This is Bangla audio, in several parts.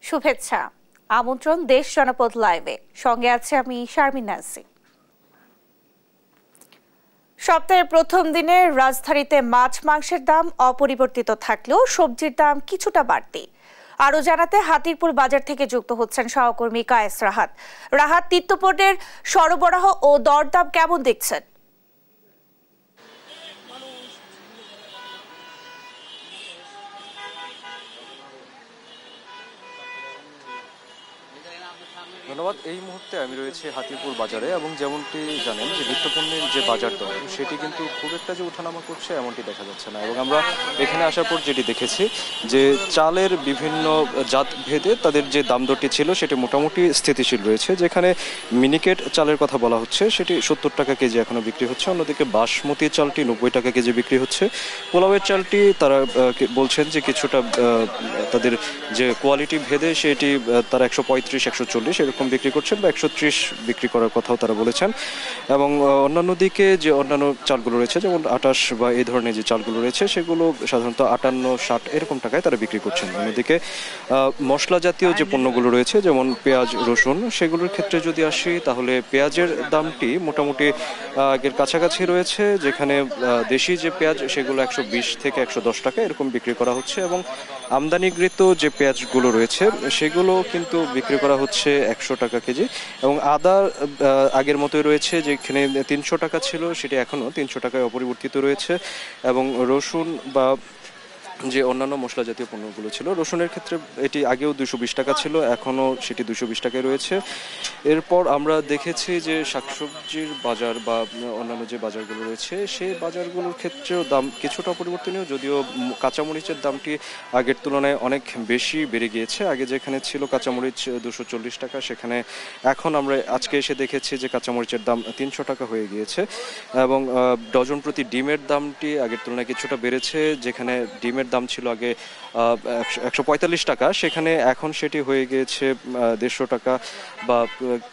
শুভেচ্ছা, আমন্ত্রণ দেশ জনপদ লাইভে। সঙ্গে আছে আমি শারমিন নাসি। সপ্তাহের প্রথম দিনে রাজধানীতে মাছ মাংসের দাম অপরিবর্তিত থাকলেও সবজির দাম কিছুটা বাড়তি। আরো জানাতে হাতিরপুল বাজার থেকে যুক্ত হচ্ছেন সহকর্মী কায়েস রাহাত। রাহাত, নিত্যপণ্যের সরবরাহ ও দরদাম কেমন দেখছেন? ধন্যবাদ। এই মুহূর্তে আমি রয়েছি হাতিরপুল বাজারে এবং যেমনটি জানেন যে নিত্যপণ্যের যে বাজার দর সেটি কিন্তু খুব একটা যে ওঠানামা করছে এমনটি দেখা যাচ্ছে না। এবং আমরা এখানে আসার পর যেটি দেখেছি যে চালের বিভিন্ন জাত ভেদে তাদের যে দাম দরটি ছিল সেটি মোটামুটি স্থিতিশীল রয়েছে। যেখানে মিনিকেট চালের কথা বলা হচ্ছে সেটি 70 টাকা কেজি এখনো বিক্রি হচ্ছে, অন্যদিকে বাসমতি চালটি 90 টাকা কেজি বিক্রি হচ্ছে। পোলাওয়ের চালটি তারা বলছেন যে কিছুটা তাদের যে কোয়ালিটি ভেদে সেটি তারা 135 140 এরকম বিক্রি করছেন বা 130 বিক্রি করার কথাও তারা বলেছেন। এবং অন্যান্য দিকে যে অন্যান্য চালগুলো রয়েছে যেমন 28 বা এই ধরনের যে চালগুলো রয়েছে সেগুলো সাধারণত 58 60 এরকম টাকায় তারা বিক্রি করছেন। অন্যদিকে মশলা জাতীয় যে পণ্যগুলো রয়েছে যেমন পেঁয়াজ রসুন সেগুলোর ক্ষেত্রে যদি আসি তাহলে পেঁয়াজের দামটি মোটামুটি আগের কাছাকাছি রয়েছে। যেখানে দেশি যে পেঁয়াজ সেগুলো 120 থেকে 110 টাকা এরকম বিক্রি করা হচ্ছে এবং আমদানিকৃত যে পেঁয়াজগুলো রয়েছে সেগুলো কিন্তু বিক্রি করা হচ্ছে 100 টাকা কেজি। এবং আদা আগের মতোই রয়েছে, যেখানে 300 টাকা ছিল সেটি এখনো 300 টাকায় অপরিবর্তিত রয়েছে। এবং রসুন বা যে অন্যান্য মশলা জাতীয় পণ্যগুলো ছিল, রসুনের ক্ষেত্রে এটি আগেও 220 টাকা ছিল, এখনও সেটি 220 টাকায় রয়েছে। এরপর আমরা দেখেছি যে শাকসবজির বাজার বা অন্যান্য যে বাজারগুলো রয়েছে সেই বাজারগুলোর ক্ষেত্রেও দাম কিছুটা অপরিবর্তনীয়, যদিও কাঁচামরিচের দামটি আগের তুলনায় অনেক বেশি বেড়ে গিয়েছে। আগে যেখানে ছিল কাঁচামরিচ 240 টাকা, সেখানে এখন আমরা আজকে এসে দেখেছি যে কাঁচামরিচের দাম 300 টাকা হয়ে গিয়েছে। এবং ডজন প্রতি ডিমের দামটি আগের তুলনায় কিছুটা বেড়েছে। যেখানে ডিমের দাম ছিল আগে 145 টাকা, সেখানে এখন সেটি হয়ে গিয়েছে 150 টাকা বা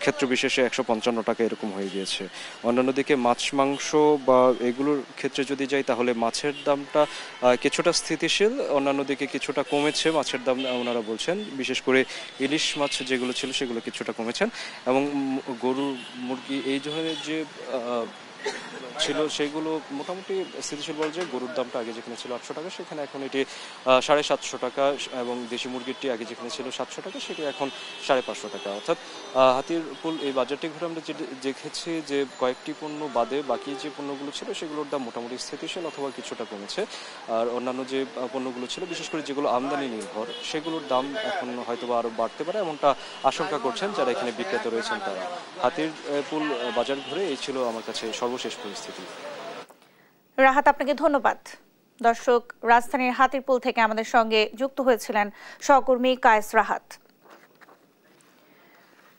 ক্ষেত্র বিশেষে 155 টাকা এরকম হয়ে গিয়েছে। অন্যান্য দিকে মাছ মাংস বা এগুলোর ক্ষেত্রে যদি যাই তাহলে মাছের দামটা কিছুটা স্থিতিশীল, অন্যান্য দিকে কিছুটা কমেছে মাছের দাম ওনারা বলছেন। বিশেষ করে ইলিশ মাছ যেগুলো ছিল সেগুলো কিছুটা কমেছেন। এবং গরু মুরগি এই ধরনের যে ছিল সেগুলো মোটামুটি স্থিতিশীল বলা যায়। গরুর দামটা আগে যেখানে ছিল 800 টাকা সেখানে এখন এটি 750 টাকা, এবং দেশি মুরগিরটি আগে যেখানে ছিল 700 টাকা সেটি এখন 550 টাকা। অর্থাৎ হাতিরপুল এই বাজারটি ঘুরে আমরা দেখেছি যে কয়েকটি পণ্য বাদে বাকি যে পণ্যগুলো ছিল সেগুলোর দাম মোটামুটি স্থিতিশীল অথবা কিছুটা কমেছে। আর অন্যান্য যে পণ্যগুলো ছিল বিশেষ করে যেগুলো আমদানি নির্ভর সেগুলোর দাম এখন হয়তো আরও বাড়তে পারে এমনটা আশঙ্কা করছেন যারা এখানে বিক্রেতা রয়েছেন তারা। হাতিরপুল বাজার ঘুরে এই ছিল আমার কাছে সর্বশেষ পরিস্থিতি। রাহাত, আপনাকে ধন্যবাদ। দর্শক, রাজধানীর হাতিরপুল থেকে আমাদের সঙ্গে যুক্ত হয়েছিলেন সহকর্মী কায়েস রাহাত।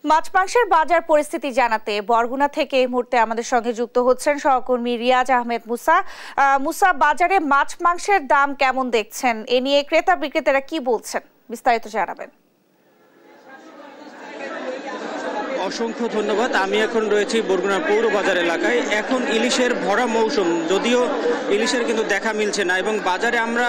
মাছ মাংসের বাজার পরিস্থিতি জানাতে বরগুনা থেকে এই মুহূর্তে আমাদের সঙ্গে যুক্ত হচ্ছেন সহকর্মী রিয়াজ আহমেদ মুসা। মুসা, বাজারে মাছ মাংসের দাম কেমন দেখছেন? এ নিয়ে ক্রেতা বিক্রেতারা কি বলছেন, বিস্তারিত জানাবেন। অসংখ্য ধন্যবাদ। আমি এখন রয়েছি বরগুনা পৌর বাজার এলাকায়। এখন ইলিশের ভরা মৌসুম, যদিও ইলিশের কিন্তু দেখা মিলছে না। এবং বাজারে আমরা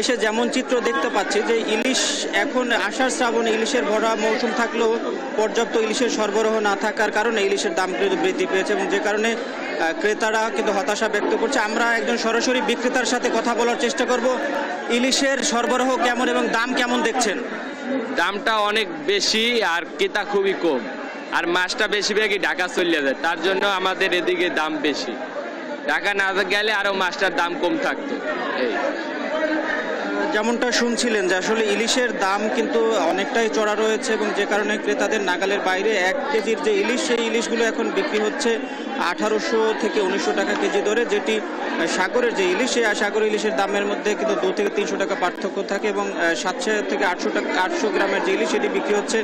এসে যেমন চিত্র দেখতে পাচ্ছি যে ইলিশ এখন আষাঢ় শ্রাবণে ইলিশের ভরা মৌসুম থাকলেও পর্যাপ্ত ইলিশের সরবরাহ না থাকার কারণে ইলিশের দাম কিন্তু বৃদ্ধি পেয়েছে এবং যে কারণে ক্রেতারা কিন্তু হতাশা ব্যক্ত করছে। আমরা একজন সরাসরি বিক্রেতার সাথে কথা বলার চেষ্টা করব। ইলিশের সরবরাহ কেমন এবং দাম কেমন দেখছেন? দামটা অনেক বেশি আর ক্রেতা খুবই কম, আর মাছটা বেশিরভাগই ঢাকা চলে যায়, তার জন্য আমাদের এদিকে দাম বেশি। ঢাকা না গেলে আরো মাছটার দাম কম থাকতো। যেমনটা শুনছিলেন যে আসলে ইলিশের দাম কিন্তু অনেকটাই চড়া রয়েছে এবং যে কারণে ক্রেতাদের নাগালের বাইরে 1 কেজির যে ইলিশ সেই ইলিশগুলো এখন বিক্রি হচ্ছে 1800 থেকে 1900 টাকা কেজি দরে, যেটি সাগরের যে ইলিশ সেই সাগর ইলিশের দামের মধ্যে কিন্তু 2 থেকে 300 টাকা পার্থক্য থাকে। এবং 700 থেকে 800 গ্রামের যে ইলিশ সেটি বিক্রি হচ্ছে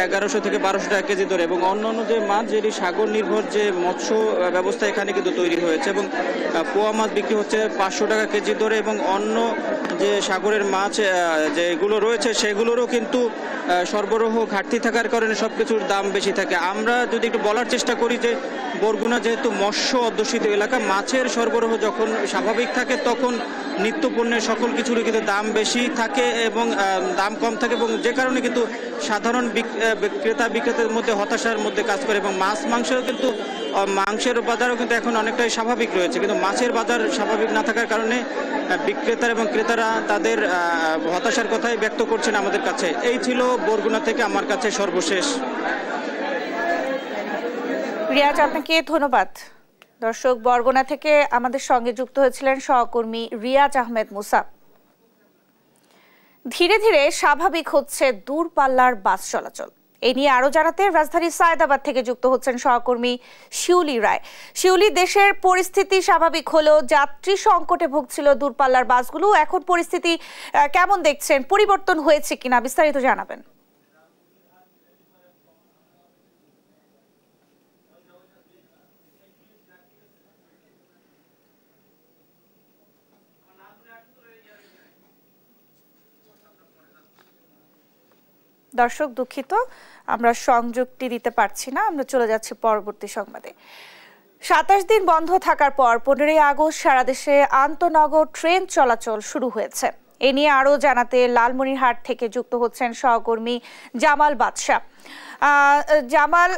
1100 থেকে 1200 টাকা কেজি দরে। এবং অন্যান্য যে মাছ যেটি সাগর নির্ভর যে মৎস্য ব্যবস্থা এখানে কিন্তু তৈরি হয়েছে এবং পোয়া মাছ বিক্রি হচ্ছে 500 টাকা কেজি দরে। এবং অন্য যে সাগরের মাছ যেগুলো রয়েছে সেগুলোরও কিন্তু সরবরাহ ঘাটতি থাকার কারণে সবকিছুর দাম বেশি থাকে। আমরা যদি একটু বলার চেষ্টা করি যে বরগুনা যেহেতু মৎস্য অধ্যুষিত এলাকা, মাছের সরবরাহ যখন স্বাভাবিক থাকে তখন নিত্যপণ্যের সকল কিছুরই কিন্তু দাম বেশি থাকে এবং দাম কম থাকে, এবং যে কারণে কিন্তু সাধারণ ক্রেতা বিক্রেতাদের মধ্যে হতাশার মধ্যে কাজ করে। এবং মাছ মাংসেও কিন্তু মাংসের বাজারও কিন্তু এখন অনেকটাই স্বাভাবিক রয়েছে, কিন্তু মাছের বাজার স্বাভাবিক না থাকার কারণে বিক্রেতা এবং ক্রেতারা তাদের হতাশার কথাই ব্যক্ত করছেন আমাদের কাছে। এই ছিল বরগুনা থেকে আমার কাছে সর্বশেষ। রিয়াজ, আপনাকে ধন্যবাদ। দর্শক, বরগুনা থেকে আমাদের সঙ্গে যুক্ত হয়েছিলেন সহকর্মী রিয়াজ আহমেদ মুসা। ধীরে ধীরে স্বাভাবিক হচ্ছে দূরপাল্লার বাস চলাচল। এই নিয়ে আরো জানাতে রাজধানীর সায়েদাবাদ থেকে যুক্ত হচ্ছেন সহকর্মী শিউলি রায়। শিউলি, দেশের পরিস্থিতি স্বাভাবিক হলেও যাত্রী সংকটে ভুগছিল দূরপাল্লার বাসগুলো, এখন পরিস্থিতি কেমন দেখছেন? পরিবর্তন হয়েছে কিনা বিস্তারিত জানাবেন। দর্শক, দুঃখিত, আমরা সংযুক্তি দিতে পারছি না। আমরা চলে যাচ্ছি পরবর্তী সংবাদে। ২৭ দিন বন্ধ থাকার পর 15ই আগস্ট সারা দেশে আন্তনগর ট্রেন চলাচল শুরু হয়েছে। এ নিয়ে আরো জানাতে লালমনিরহাট থেকে যুক্ত হচ্ছেন সহকর্মী জামাল বাদশা। জামাল,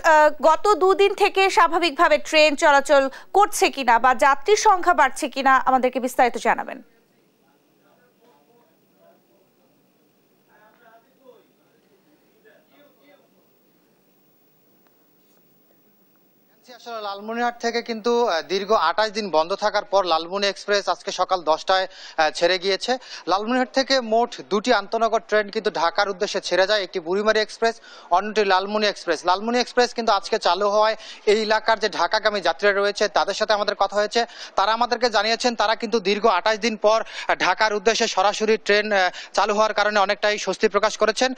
গত দুদিন থেকে স্বাভাবিকভাবে ট্রেন চলাচল করছে কিনা বা যাত্রীর সংখ্যা বাড়ছে কিনা আমাদেরকে বিস্তারিত জানাবেন। আসলে লালমনিরহাট থেকে কিন্তু দীর্ঘ 28 দিন বন্ধ থাকার পর লালমনি এক্সপ্রেস আজকে সকাল 10টায় ছেড়ে গিয়েছে। লালমনিরহাট থেকে মোট দুটি আন্তনগর ট্রেন কিন্তু ঢাকার উদ্দেশ্যে ছেড়ে যায়, একটি বুড়িমারি এক্সপ্রেস, অন্যটি লালমনি এক্সপ্রেস। লালমনি এক্সপ্রেস কিন্তু আজকে চালু হওয়ায় এই এলাকার যে ঢাকাগামী যাত্রীরা রয়েছে তাদের সাথে আমাদের কথা হয়েছে। তারা আমাদেরকে জানিয়েছেন তারা কিন্তু দীর্ঘ 28 দিন পর ঢাকার উদ্দেশ্যে সরাসরি ট্রেন চালু হওয়ার কারণে অনেকটাই স্বস্তি প্রকাশ করেছেন।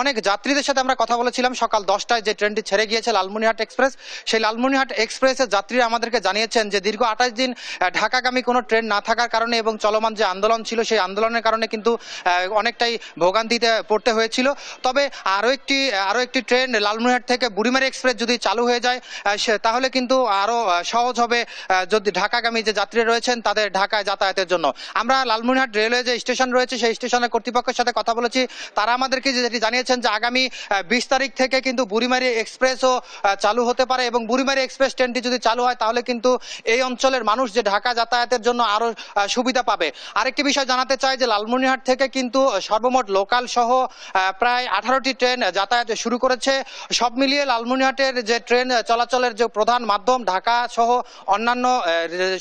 অনেক যাত্রীদের সাথে আমরা কথা বলেছিলাম সকাল 10টায় যে ট্রেনটি ছেড়ে গিয়েছে লালমনিরহাট এক্সপ্রেস, সেই লালমনিরহাট এক্সপ্রেসের যাত্রীরা আমাদেরকে জানিয়েছেন যে দীর্ঘ 28 দিন ঢাকাগামী কোনো ট্রেন না থাকার কারণে এবং চলমান যে আন্দোলন ছিল সেই আন্দোলনের কারণে কিন্তু অনেকটাই ভোগান্তিতে পড়তে হয়েছিল। তবে আরও একটি ট্রেন লালমনিরহাট থেকে বুড়িমারি এক্সপ্রেস যদি চালু হয়ে যায় তাহলে কিন্তু আরও সহজ হবে যদি ঢাকাগামী যে যাত্রীরা রয়েছেন তাদের ঢাকায় যাতায়াতের জন্য। আমরা লালমনিরহাট রেলওয়ে যে স্টেশন রয়েছে সেই স্টেশনের কর্তৃপক্ষের সাথে কথা বলেছি। তারা আমাদেরকে যেটি জানিয়েছেন যে আগামী 20 তারিখ থেকে কিন্তু বুড়িমারি এক্সপ্রেসও চালু হতে পারে এবং বুড়িমারি এক্সপ্রেস ট্রেনটি যদি চালু হয় তাহলে কিন্তু এই অঞ্চলের মানুষ যে ঢাকা যাতায়াতের জন্য আরো সুবিধা পাবে। আরেকটি বিষয় জানাতে চাই যে লালমনিরহাট থেকে কিন্তু সর্বমোট লোকাল সহ প্রায় 18টি ট্রেন যাতায়াত শুরু করেছে। সব মিলিয়ে লালমনিরহাটের যে ট্রেন চলাচলের যে প্রধান মাধ্যম ঢাকা সহ অন্যান্য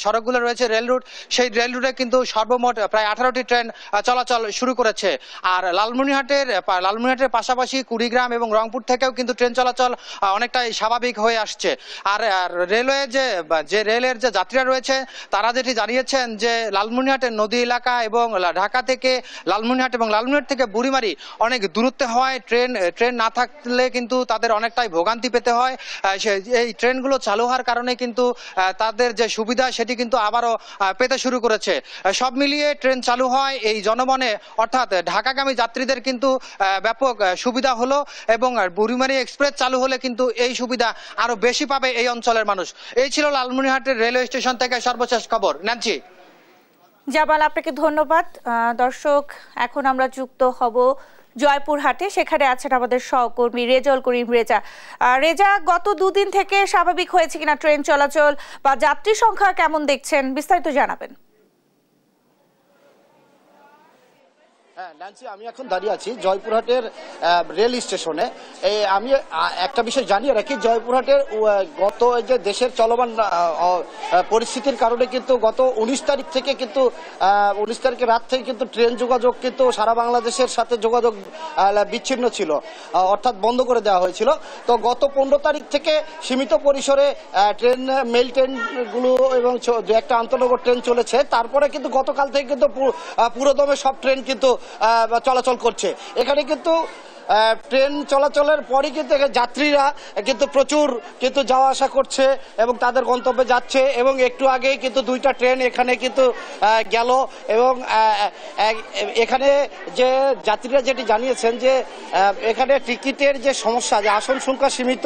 সড়কগুলো রয়েছে রেল রুট, সেই রেল রুটে কিন্তু সর্বমোট প্রায় 18টি ট্রেন চলাচল শুরু করেছে। আর লালমনিরহাটের পাশাপাশি কুড়িগ্রাম এবং রংপুর থেকেও কিন্তু ট্রেন চলাচল অনেকটাই স্বাভাবিক হয়ে আসছে। আর রেলওয়ে যে রেলের যে যাত্রীরা রয়েছে তারা যেটি জানিয়েছেন যে লালমনিরহাটের নদী এলাকা এবং ঢাকা থেকে লালমনিরহাট এবং লালমনিরহাট থেকে বুড়িমারি অনেক দূরত্বে হয়, ট্রেন না থাকলে কিন্তু তাদের অনেকটাই ভোগান্তি পেতে হয়। এই ট্রেনগুলো চালু হওয়ার কারণে কিন্তু তাদের যে সুবিধা সেটি কিন্তু আবারও পেতে শুরু করেছে। সব মিলিয়ে ট্রেন চালু হয় এই জনমনে অর্থাৎ ঢাকাগামী যাত্রীদের কিন্তু ব্যাপক সুবিধা হলো এবং বুড়িমারি এক্সপ্রেস চালু হলে কিন্তু এই সুবিধা আরো বেশি পাবে এই অঞ্চলের মানুষ। এই ছিল লালমনিরহাটের রেলওয়ে স্টেশন থেকে সর্বশেষ খবর। ন্যান্সি। জামাল, আপনাকে ধন্যবাদ। দর্শক, এখন আমরা যুক্ত হব জয়পুরহাটে। সেখানে আছেন আমাদের সহকর্মী রেজাউল করিম রেজা। রেজা, গত দুদিন থেকে স্বাভাবিক হয়েছে কিনা ট্রেন চলাচল বা যাত্রী সংখ্যা কেমন দেখছেন বিস্তারিত জানাবেন। হ্যাঁ ন্যান্সি, আমি এখন দাঁড়িয়ে আছি জয়পুরহাটের রেল স্টেশনে। আমি একটা বিষয় জানিয়ে রাখি, জয়পুরহাটের গত যে দেশের চলমান পরিস্থিতির কারণে কিন্তু গত 19 তারিখ থেকে কিন্তু 19 তারিখের রাত থেকে কিন্তু ট্রেন যোগাযোগ কিন্তু সারা বাংলাদেশের সাথে যোগাযোগ বিচ্ছিন্ন ছিল, অর্থাৎ বন্ধ করে দেওয়া হয়েছিল। তো গত 15 তারিখ থেকে সীমিত পরিসরে ট্রেন মেল ট্রেনগুলো এবং একটা আন্তনগর ট্রেন চলেছে। তারপরে কিন্তু গতকাল থেকে কিন্তু পুরোদমে সব ট্রেন কিন্তু চলাচল করছে। এখানে কিন্তু ট্রেন চলাচলের পরই কিন্তু যাত্রীরা কিন্তু প্রচুর কিন্তু যাওয়া আসা করছে এবং তাদের গন্তব্যে যাচ্ছে এবং একটু আগেই কিন্তু 2টা ট্রেন এখানে কিন্তু গেল এবং এখানে যে যাত্রীরা যেটি জানিয়েছেন যে এখানে টিকিটের যে সমস্যা, যে আসন সংখ্যা সীমিত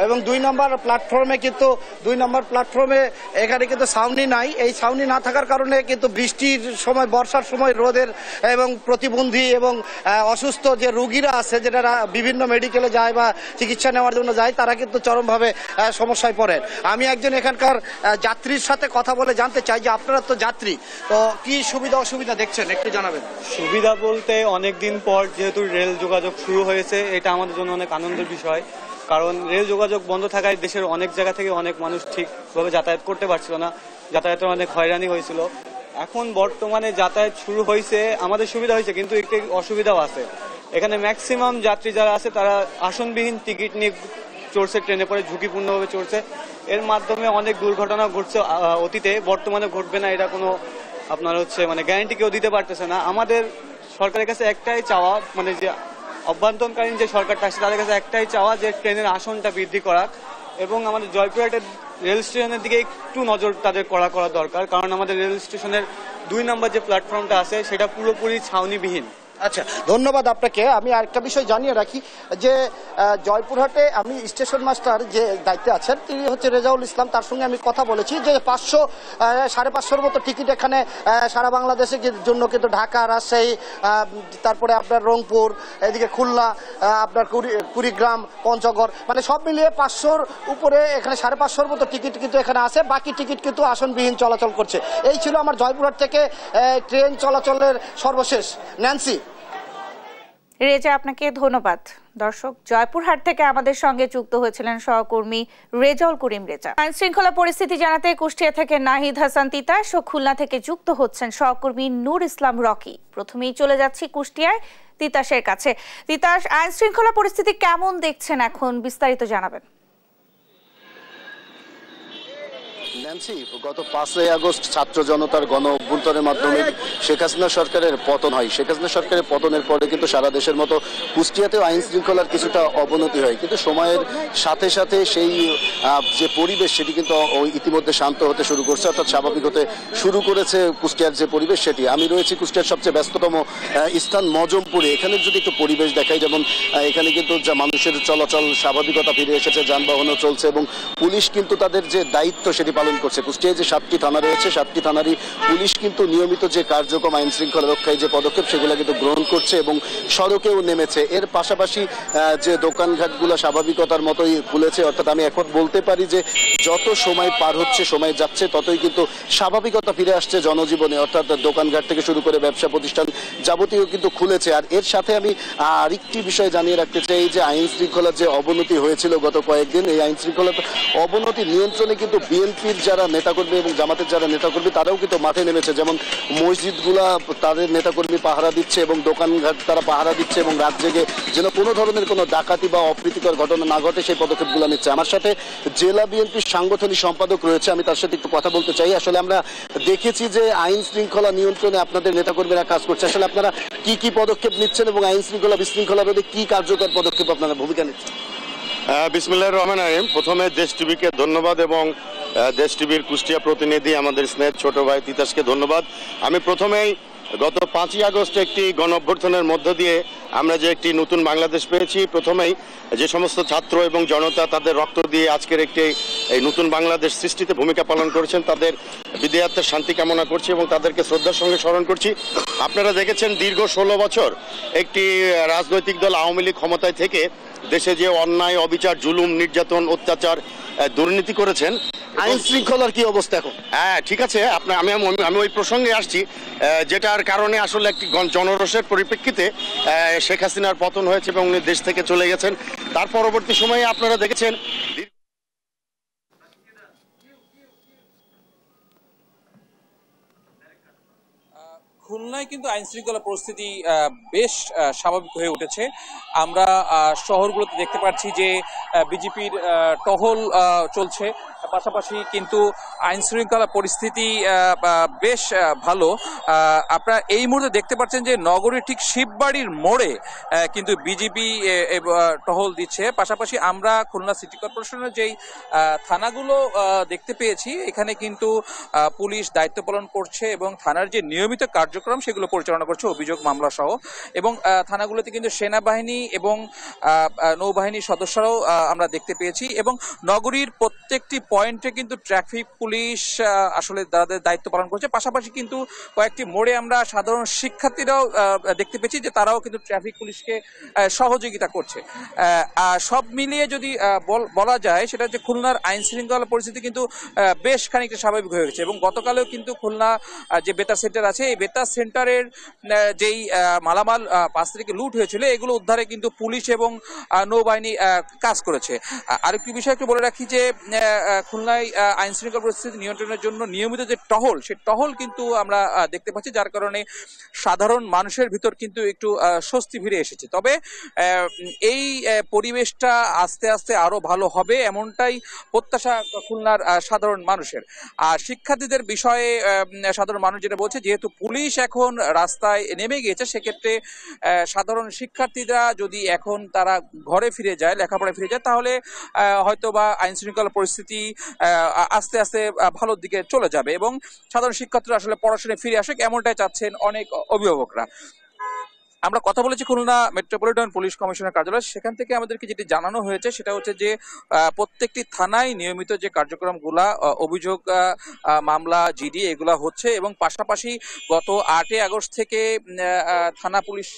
এবং 2 নম্বর প্ল্যাটফর্মে কিন্তু 2 নম্বর প্ল্যাটফর্মে এখানে কিন্তু ছাউনি নাই। এই ছাউনি না থাকার কারণে কিন্তু বৃষ্টির সময়, বর্ষার সময় রোদের এবং প্রতিবন্ধী এবং অসুস্থ যে রোগীরা আছে, যারা বিভিন্ন মেডিকেলে যায় বা চিকিৎসা নেওয়ার জন্য যায়, তারা কিন্তু চরমভাবে সমস্যায় পড়েন। আমি একজন এখানকার যাত্রীর সাথে কথা বলে জানতে চাই যে আপনারা তো যাত্রী, তো কি সুবিধা অসুবিধা দেখছেন একটু জানাবেন। সুবিধা বলতে অনেকদিন পর যেহেতু রেল যোগাযোগ শুরু হয়েছে, এটা আমাদের জন্য অনেক আনন্দের বিষয়। কারণ রেল যোগাযোগ বন্ধ থাকায় দেশের অনেক জায়গা থেকে অনেক মানুষ ঠিকভাবে যাতায়াত করতে পারছিল না, যাতায়াতের অনেক হয়রানি হয়েছিল। এখন বর্তমানে যাতায়াত শুরু হয়েছে, আমাদের সুবিধা হয়েছে, কিন্তু একটি অসুবিধাও আছে। এখানে ম্যাক্সিমাম যাত্রী যারা আছে তারা আসনবিহীন টিকিট নিয়ে চড়ছে, ট্রেনে পরে ঝুঁকিপূর্ণভাবে চড়ছে। এর মাধ্যমে অনেক দুর্ঘটনা ঘটছে অতীতে, বর্তমানে ঘটবে না এটা কোনো আপনার মানে গ্যারান্টি কেউ দিতে পারতেছে না। আমাদের সরকারের কাছে একটাই চাওয়া, মানে যে অভ্যন্তরীণ যে সরকারটা আছে তাদের কাছে একটাই চাওয়া যে ট্রেনের আসনটা বৃদ্ধি করা এবং আমাদের জয়পুরহাটের রেল স্টেশনের দিকে একটু নজর তাদের করা দরকার। কারণ আমাদের রেল স্টেশনের 2 নম্বর যে প্ল্যাটফর্মটা আছে সেটা পুরোপুরি ছাউনিবিহীন। আচ্ছা, ধন্যবাদ আপনাকে। আমি আরেকটা বিষয় জানিয়ে রাখি যে জয়পুরহাটে আমি স্টেশন মাস্টার যে দায়িত্বে আছেন তিনি হচ্ছে রেজাউল ইসলাম, তার সঙ্গে আমি কথা বলেছি যে 500-550 মতো টিকিট এখানে সারা বাংলাদেশের জন্য কিন্তু ঢাকা, রাজশাহী, তারপরে আপনার রংপুর, এদিকে খুলনা, আপনার কুড়িগ্রাম, পঞ্চগড়, মানে সব মিলিয়ে 500-র উপরে এখানে 550-র মতো টিকিট কিন্তু এখানে আছে। বাকি টিকিট কিন্তু আসনবিহীন চলাচল করছে। এই ছিল আমার জয়পুরহাট থেকে ট্রেন চলাচলের সর্বশেষ। ন্যান্সি। রেজা, আপনাকে ধন্যবাদ। দর্শক, জয়পুরহাট থেকে আমাদের সঙ্গে যুক্ত হয়েছিলেন সহকর্মী রেজাউল করিম রেজা। আইন শৃঙ্খলা পরিস্থিতি জানাতে কুষ্টিয়া থেকে নাহিদ হাসান তিতাস ও খুলনা থেকে যুক্ত হচ্ছেন সহকর্মী নূর ইসলাম রকি। প্রথমেই চলে যাচ্ছি কুষ্টিয়ায় তিতাসের কাছে। তিতাস, আইন শৃঙ্খলা পরিস্থিতি কেমন দেখছেন এখন, বিস্তারিত জানাবেন। ন্যান্সি, গত 5ই আগস্ট ছাত্র জনতার গণ অভ্যুত্থানের মাধ্যমে শেখ হাসিনা সরকারের পতন হয়। শেখ হাসিনা সরকারের পতনের পরে কিন্তু সারা দেশের মতো কুষ্টিয়াতেও আইন শৃঙ্খলার কিছুটা অবনতি হয়, কিন্তু সময়ের সাথে সাথে সেই যে পরিবেশ সেটি কিন্তু ইতিমধ্যে শান্ত হতে শুরু করছে, অর্থাৎ স্বাভাবিক হতে শুরু করেছে কুষ্টিয়ার যে পরিবেশ সেটি। আমি রয়েছি কুষ্টিয়ার সবচেয়ে ব্যস্ততম স্থান মজমপুরে। এখানে যদি একটু পরিবেশ দেখাই, যেমন এখানে কিন্তু যা মানুষের চলাচল স্বাভাবিকতা ফিরে এসেছে, যানবাহনও চলছে এবং পুলিশ কিন্তু তাদের যে দায়িত্ব সেটি পালন করছে। কুষ্টিয়ায় যে 7টি থানা রয়েছে, 7টি থানারই পুলিশ কিন্তু নিয়মিত যে কার্যক্রম আইন শৃঙ্খলা রক্ষায় যে পদক্ষেপ সেগুলো কিন্তু গ্রহণ করছে এবং সড়কেও নেমেছে। এর পাশাপাশি যে দোকানঘাটগুলো স্বাভাবিকতার মতোই খুলেছে, অর্থাৎ আমি এখন বলতে পারি যে যত সময় পার হচ্ছে, সময় যাচ্ছে, ততই কিন্তু স্বাভাবিকতা ফিরে আসছে জনজীবনে, অর্থাৎ দোকানঘাট থেকে শুরু করে ব্যবসা প্রতিষ্ঠান যাবতীয় কিন্তু খুলেছে। আর এর সাথে আমি আরেকটি বিষয় জানিয়ে রাখতে চাই, যে আইন শৃঙ্খলার যে অবনতি হয়েছিল গত কয়েকদিন, এই আইন শৃঙ্খলার অবনতি নিয়ন্ত্রণে কিন্তু বিএনপির যারা নেতাকর্মী এবং জামাতের যারা নেতাকর্মী তারাও কিন্তু মাঠে নেমেছে। যেমন মসজিদগুলা তাদের নেতাকর্মী পাহারা দিচ্ছে এবং দোকানঘাট তারা পাহারা দিচ্ছে এবং রাত জেগে যেন কোনো ধরনের কোনো ডাকাতি বা অপ্রীতিকর ঘটনা না ঘটে সেই পদক্ষেপগুলো নিচ্ছে। আমার সাথে জেলা বিএনপির সাংগঠনিক সম্পাদক রয়েছে, আমি তার সাথে একটু কথা বলতে চাই। আসলে আমরা দেখেছি যে আইন শৃঙ্খলা নিয়ন্ত্রণে আপনাদের নেতাকর্মীরা কাজ করছে, আসলে আপনারা কি কি পদক্ষেপ নিচ্ছেন এবং আইন শৃঙ্খলা বিশৃঙ্খলা রোধে কি কার্যকর পদক্ষেপ আপনারা ভূমিকা নিচ্ছেন? বিসমিল্লাহির রহমানির রহিম। প্রথমে দেশ টিভিকে ধন্যবাদ এবং দেশ টিভির কুষ্টিয়া প্রতিনিধি আমাদের স্নেহ ছোট ভাই তিতাসকে ধন্যবাদ। আমি প্রথমেই গত 5ই আগস্ট একটি গণ অভ্যুত্থানের মধ্য দিয়ে আমরা যে একটি নতুন বাংলাদেশ পেয়েছি, প্রথমেই যে সমস্ত ছাত্র এবং জনতা তাদের রক্ত দিয়ে আজকের একটি এই নতুন বাংলাদেশ সৃষ্টিতে ভূমিকা পালন করেছেন, তাদের বিদেহাত্মার শান্তি কামনা করছি এবং তাদেরকে শ্রদ্ধার সঙ্গে স্মরণ করছি। আপনারা দেখেছেন দীর্ঘ 16 বছর একটি রাজনৈতিক দল আওয়ামী লীগ ক্ষমতায় থেকে দেশে যে অন্যায়, অবিচার, জুলুম, নির্যাতন, অত্যাচার, দুর্নীতি করেছেন। আইন শৃঙ্খলার কি অবস্থা এখন? হ্যাঁ, ঠিক আছে, আমি ওই প্রসঙ্গে আসছি, যেটার কারণে আসলে একটি জনরোষের পরিপ্রেক্ষিতে শেখ হাসিনার পতন হয়েছে এবং উনি দেশ থেকে চলে গেছেন। তার পরবর্তী সময়ে আপনারা দেখেছেন খুলনায় কিন্তু আইন শৃঙ্খলা পরিস্থিতি বেশ স্বাভাবিক হয়ে উঠেছে। আমরা শহরগুলোতে দেখতে পাচ্ছি যে বিজেপির টহল চলছে, পাশাপাশি কিন্তু আইন শৃঙ্খলা পরিস্থিতি বেশ ভালো। আপনারা এই মুহূর্তে দেখতে পাচ্ছেন যে নগরীর ঠিক শিববাড়ির মোড়ে কিন্তু বিজিবি টহল দিচ্ছে। পাশাপাশি আমরা খুলনা সিটি কর্পোরেশনের যেই থানাগুলো দেখতে পেয়েছি, এখানে কিন্তু পুলিশ দায়িত্ব পালন করছে এবং থানার যে নিয়মিত কার্যক্রম সেগুলো পরিচালনা করছে অভিযোগ মামলা সহ। এবং থানাগুলোতে কিন্তু সেনাবাহিনী এবং নৌবাহিনীর সদস্যরাও আমরা দেখতে পেয়েছি এবং নগরীর প্রত্যেকটি পয়েন্টে কিন্তু ট্রাফিক পুলিশ আসলে তাদের দায়িত্ব পালন করছে। পাশাপাশি কিন্তু কয়েকটি মোড়ে আমরা সাধারণ শিক্ষার্থীরাও দেখতে পেয়েছি যে তারাও কিন্তু ট্রাফিক পুলিশকে সহযোগিতা করছে। সব মিলিয়ে যদি বলা যায় সেটা হচ্ছে খুলনার আইন শৃঙ্খলা পরিস্থিতি কিন্তু বেশ খানিকটা স্বাভাবিক হয়ে গেছে। এবং গতকালেও কিন্তু খুলনা যে বেতার সেন্টার আছে, এই বেতার সেন্টারের যেই মালামাল 5 তারিখে লুট হয়েছিল এগুলো উদ্ধারে কিন্তু পুলিশ এবং নৌবাহিনী কাজ করেছে। আরেকটি বিষয় একটু বলে রাখি যে খুলনায় আইন শৃঙ্খলা পরিস্থিতি নিয়ন্ত্রণের জন্য নিয়মিত যে টহল, সেই টহল কিন্তু আমরা দেখতে পাচ্ছি, যার কারণে সাধারণ মানুষের ভিতর কিন্তু একটু স্বস্তি ফিরে এসেছে। তবে এই পরিবেশটা আস্তে আস্তে আরো ভালো হবে এমনটাই প্রত্যাশা খুলনার সাধারণ মানুষের। আর শিক্ষার্থীদের বিষয়ে সাধারণ মানুষ যেটা বলছে, যেহেতু পুলিশ এখন রাস্তায় নেমে গিয়েছে, সেক্ষেত্রে সাধারণ শিক্ষার্থীরা যদি এখন তারা ঘরে ফিরে যায়, লেখাপড়ায় ফিরে যায়, তাহলে হয়তো বা আইন শৃঙ্খলা পরিস্থিতি আস্তে আস্তে ভালোর দিকে চলে যাবে এবং সাধারণ শিক্ষার্থীরা আসলে পড়াশোনায় ফিরে আসুক এমনটাই চাচ্ছেন অনেক অভিভাবকরা। আমরা কথা বলেছি খুলনা মেট্রোপলিটন পুলিশ কমিশনার কার্যালয়, সেখান থেকে আমাদেরকে যেটি জানানো হয়েছে সেটা হচ্ছে যে প্রত্যেকটি থানায় নিয়মিত যে কার্যক্রমগুলা, অভিযোগ মামলা, জিডি এগুলা হচ্ছে এবং পাশাপাশি গত 8 আগস্ট থেকে থানা পুলিশ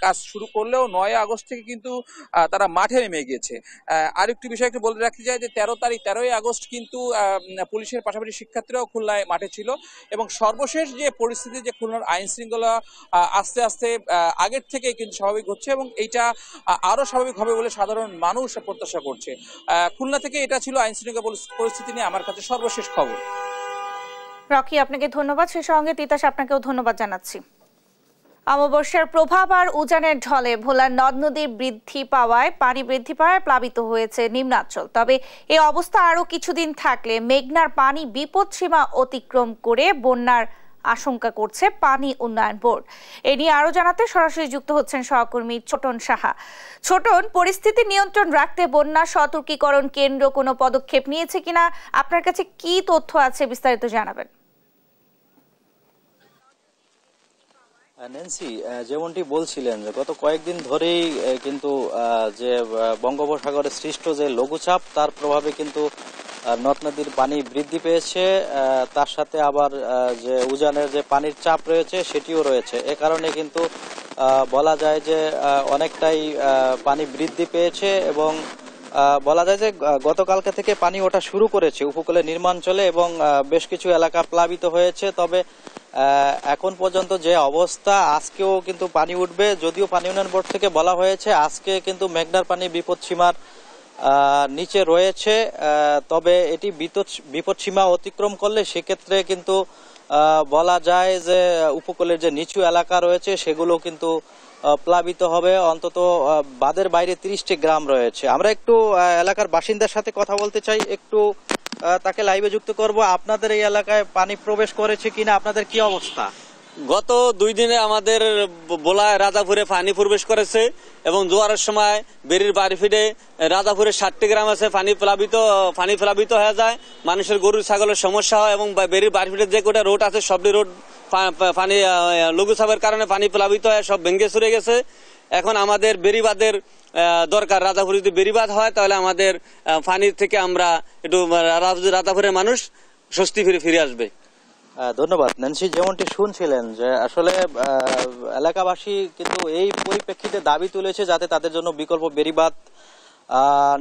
কাজ শুরু করলেও 9 আগস্ট থেকে কিন্তু তারা মাঠে নেমে গিয়েছে। আরেকটি বিষয় একটু বলে রাখতে চাই যে 13ই আগস্ট কিন্তু পুলিশের পাশাপাশি শিক্ষার্থীরাও খুলনায় মাঠে ছিল এবং সর্বশেষ যে পরিস্থিতি, যে খুলনার আইন শৃঙ্খলা আস্তে আস্তে আগের থেকে কিন্তু স্বাভাবিক হচ্ছে এবং এইটা আরো স্বাভাবিক হবে বলে সাধারণ মানুষ প্রত্যাশা করছে। খুলনা থেকে এটা ছিল আইন শৃঙ্খলা পরিস্থিতি নিয়ে আমার কাছে সর্বশেষ খবর। রকি, আপনাকে ধন্যবাদ। সেই সঙ্গে তিতাস, আপনাকেও ধন্যবাদ জানাচ্ছি। অমাবস্যার প্রভাব আর উজানের ঢলে ভোলার নদ নদীর পানি বৃদ্ধি পাওয়ায় প্লাবিত হয়েছে নিম্নাঞ্চল। তবে এই অবস্থা আরো কিছুদিন থাকলে মেঘনার পানি বিপদসীমা অতিক্রম করে বন্যার আশঙ্কা করছে পানি উন্নয়ন বোর্ড। এ নিয়ে আরো জানাতে সরাসরি যুক্ত হচ্ছেন সহকর্মী ছোটন সাহা। ছোটন, পরিস্থিতি নিয়ন্ত্রণ রাখতে বন্যা সতর্কীকরণ কেন্দ্র কোনো পদক্ষেপ নিয়েছে কিনা, আপনার কাছে কি তথ্য আছে বিস্তারিত জানাবেন। ন্যান্সি, যেমনটি বলছিলেন যে গত কয়েকদিন ধরেই কিন্তু যে বঙ্গোপসাগরে সৃষ্ট যে লঘুচাপ, তার প্রভাবে কিন্তু নদ নদীর পানি বৃদ্ধি পেয়েছে, তার সাথে আবার যে উজানের যে পানির চাপ রয়েছে সেটিও রয়েছে। এ কারণে কিন্তু বলা যায় যে অনেকটাই পানি বৃদ্ধি পেয়েছে এবং বলা যায় যে গতকালকে থেকে পানি ওঠা শুরু করেছে উপকূলের নিম্নাঞ্চলে এবং বেশ কিছু এলাকা প্লাবিত হয়েছে। তবে এখন পর্যন্ত যে অবস্থা, আজকেও কিন্তু পানি উঠবে, যদিও পানি উন্নয়ন বোর্ড থেকে বলা হয়েছে আজকে কিন্তু মেঘনার পানি বিপদসীমার নিচে রয়েছে। তবে এটি বিপদসীমা অতিক্রম করলে সেক্ষেত্রে কিন্তু বলা যায় যে উপকূলের যে নিচু এলাকা রয়েছে সেগুলো কিন্তু প্লাবিত হবে। অন্তত বাঁধের বাইরে 30টি গ্রাম রয়েছে। আমরা একটু এলাকার বাসিন্দার সাথে কথা বলতে চাই, একটু তাকে লাইভে যুক্ত করব। আপনাদের এই এলাকায় পানি প্রবেশ করেছে কিনা, আপনাদের কি অবস্থা? গত 2 দিনে আমাদের বোলায় রাজাপুরে পানি প্রবেশ করেছে এবং জোয়ারের সময় বেরির বাড়ি ফিরে রাজাপুরে 60টি গ্রাম আছে পানি প্লাবিত হয়ে যায়। মানুষের গরু ছাগলের সমস্যা হয় এবং বেরির বাড়ি ফিরে যে কটা রোড আছে সবটি রোড পানি লঘুচাপের কারণে পানি প্লাবিত হয়ে সব ভেঙে চুরে গেছে। এখন আমাদের বেরিবাঁধের দরকার। রাজাপুরে যদি বেরিবাঁধ হয় তাহলে আমাদের পানির থেকে আমরা একটু রাজাপুরের মানুষ স্বস্তি ফিরে আসবে। ধন্যবাদ ন্যান্সি। যেমনটি শুনছিলেন যে আসলে এলাকাবাসী কিন্তু এই পরিপ্রেক্ষিতে দাবি তুলেছে যাতে তাদের জন্য বিকল্প বেড়িবাঁধ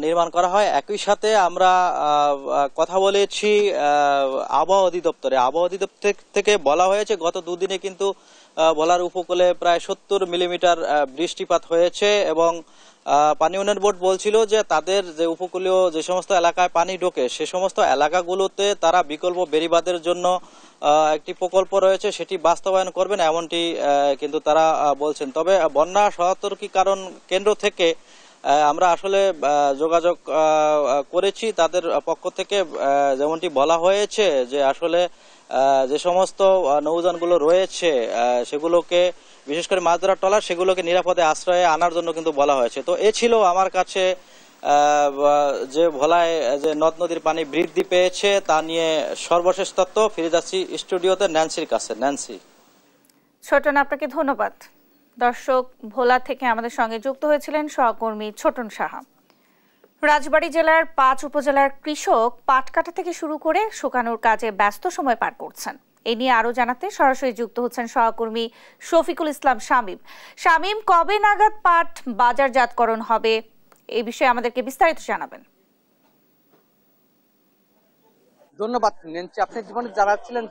নির্মাণ করা হয়। একই সাথে আমরা কথা বলেছি আবহাওয়া অধিদপ্তর থেকে বলা হয়েছে গত 2 দিনে কিন্তু ভোলার উপকূলে প্রায় 70 মিলিমিটার বৃষ্টিপাত হয়েছে এবং পানি উন্নয়ন বোর্ড বলছিল যে তাদের যে উপকূলীয় যে সমস্ত এলাকায় পানি ঢোকে সে সমস্ত এলাকাগুলোতে তারা বিকল্প বেড়িবাঁধের জন্য একটি প্রকল্প রয়েছে, সেটি বাস্তবায়ন করবেন এমনটি কিন্তু তারা বলছেন। তবে বন্যা সতর্কীকরণ কেন্দ্র থেকে আমরা আসলে যোগাযোগ করেছি তাদের পক্ষ থেকে, যেমনটি বলা হয়েছে যে আসলে যে সমস্ত নৌযানগুলো রয়েছে সেগুলোকে, বিশেষ করে মাছ ধরার ট্রলার, সেগুলোকে নিরাপদে আশ্রয়ে আনার জন্য কিন্তু বলা হয়েছে। তো এ ছিল আমার কাছে যে ভোলায় যে নদ নদীর পানি বৃদ্ধি পেয়েছে তা নিয়ে সর্বশেষ তথ্য। ফিরে যাচ্ছি স্টুডিওতে ন্যান্সির কাছে। ন্যান্সি। ছোটন, আপনাকে ধন্যবাদ। দর্শক, ভোলা থেকে আমাদের সঙ্গে যুক্ত হয়েছিলেন সহকর্মী ছোটন সাহা। রাজবাড়ী জেলার 5 উপজেলার কৃষক পাট কাটা থেকে শুরু করে শুকানোর কাজে ব্যস্ত সময় পার করছেন। এ নিয়ে আরো জানাতে সরাসরি যুক্ত হচ্ছেন সহকর্মী শফিকুল ইসলাম শামীম। শামীম, কবে নাগাদ পাট বাজারজাতকরণ হবে, এই বিষয়ে আমাদেরকে বিস্তারিত জানাবেন। ধন্যবাদ নেন্সি, আপনি জীবনে জানাচ্ছিলেন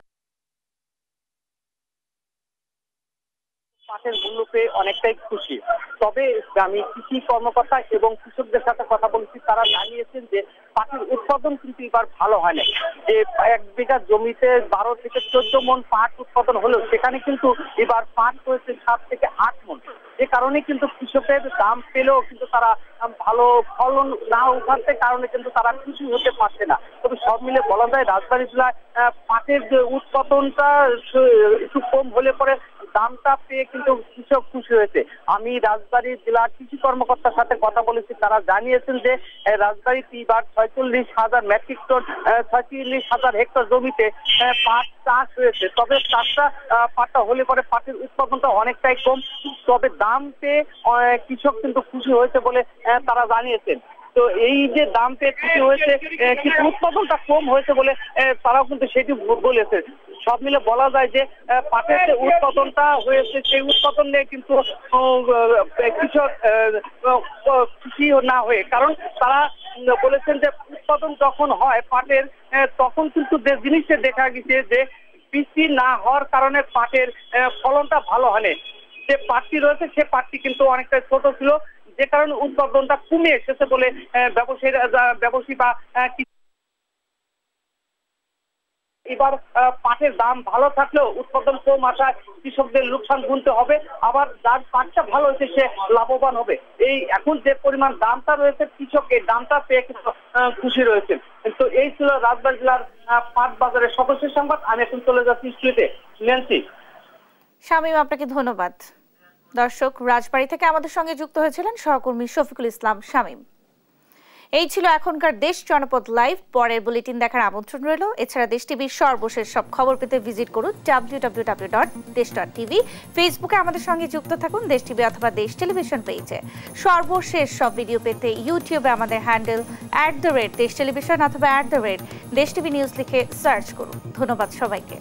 পাটের মূল্য পেয়ে অনেকটাই খুশি। তবে আমি কৃষি কর্মকর্তা এবং কৃষকদের সাথে কথা বলছি, তারা জানিয়েছেন যে পাটের উৎপাদন কিন্তু এবার ভালো হয় না। যে 1 বিঘা জমিতে 12 থেকে 14 মন পাট উৎপাদন হলেও সেখানে কিন্তু এবার পাট হয়েছে 7 থেকে 8 মন। যে কারণে কিন্তু কৃষকের দাম পেলেও কিন্তু তারা ভালো ফলন না উঠাতে কারণে কিন্তু তারা খুশি হতে পারছে না। তবে সব মিলে বলা যায় রাজবাড়ী জেলায় পাটের যে উৎপাদনটা একটু কম হলে পরে দামটা পেয়ে কিন্তু কৃষক খুশি হয়েছে। আমি রাজবাড়ী জেলার কৃষি কর্মকর্তার সাথে কথা বলেছি, তারা জানিয়েছেন যে রাজবাড়ীতে এবার 46,000 মেট্রিক টন 46,000 হেক্টর জমিতে পাট চাষ হয়েছে। তবে পাটটা হলে পরে পাটের উৎপাদনটা অনেকটাই কম, তবে দাম পেয়ে কৃষক কিন্তু খুশি হয়েছে বলে তারা জানিয়েছেন। তো এই যে দাম পেয়ে খুশি হয়েছে, কিন্তু উৎপাদনটা কম হয়েছে বলে তারাও কিন্তু সেটি বলেছে। সব মিলে বলা যায় যে পাটের যে উৎপাদনটা হয়েছে সেই উৎপাদন নিয়ে কিন্তু কৃষক খুশি না হয়ে, কারণ তারা বলেছেন যে উৎপাদন যখন হয় পাটের, তখন কিন্তু যে জিনিসটা দেখা গেছে যে বৃষ্টি না হওয়ার কারণে পাটের ফলনটা ভালো হয়নি। যে পাটটি রয়েছে সে পাটটি কিন্তু অনেকটা ছোট ছিল, যে কারণে উৎপাদনটা কমে এসেছে বলে ব্যবসায়ী বা এবার পাটের দাম ভালো থাকলেও উৎপাদন কম আসায় কৃষকদের লোকসান গুনতে হবে। আবার যার পাটটা ভালো হয়েছে সে লাভবান হবে। এই এখন যে পরিমাণ দামটা রয়েছে কৃষক এই দামটা পেয়ে কিন্তু খুশি রয়েছে। তো এই ছিল রাজবাড়ী জেলার পাট বাজারের সর্বশেষ সংবাদ। আমি এখন চলে যাচ্ছি স্টুডিওতে। ন্যান্সি। শামীম, আপনাকে ধন্যবাদ। দর্শক, রাজবাড়ী থেকে আমাদের সঙ্গে যুক্ত হয়েছিলেন সহকর্মী শফিকুল ইসলাম শামীম। এই ছিল এখনকার দেশ জনপদ লাইভ। পরের বুলেটিন দেখার আমন্ত্রণ রইল। এছাড়া দেশ টিভির সর্বশেষ সব খবর পেতে ভিজিট করুন www.desh.tv। ফেসবুকে আমাদের সঙ্গে যুক্ত থাকুন দেশ টিভি অথবা দেশ টেলিভিশন পেজে। সর্বশেষ সব ভিডিও পেতে ইউটিউবে আমাদের হ্যান্ডেল @দেশ টেলিভিশন অথবা @দেশ টিভি নিউজ লিখে সার্চ করুন। ধন্যবাদ সবাইকে।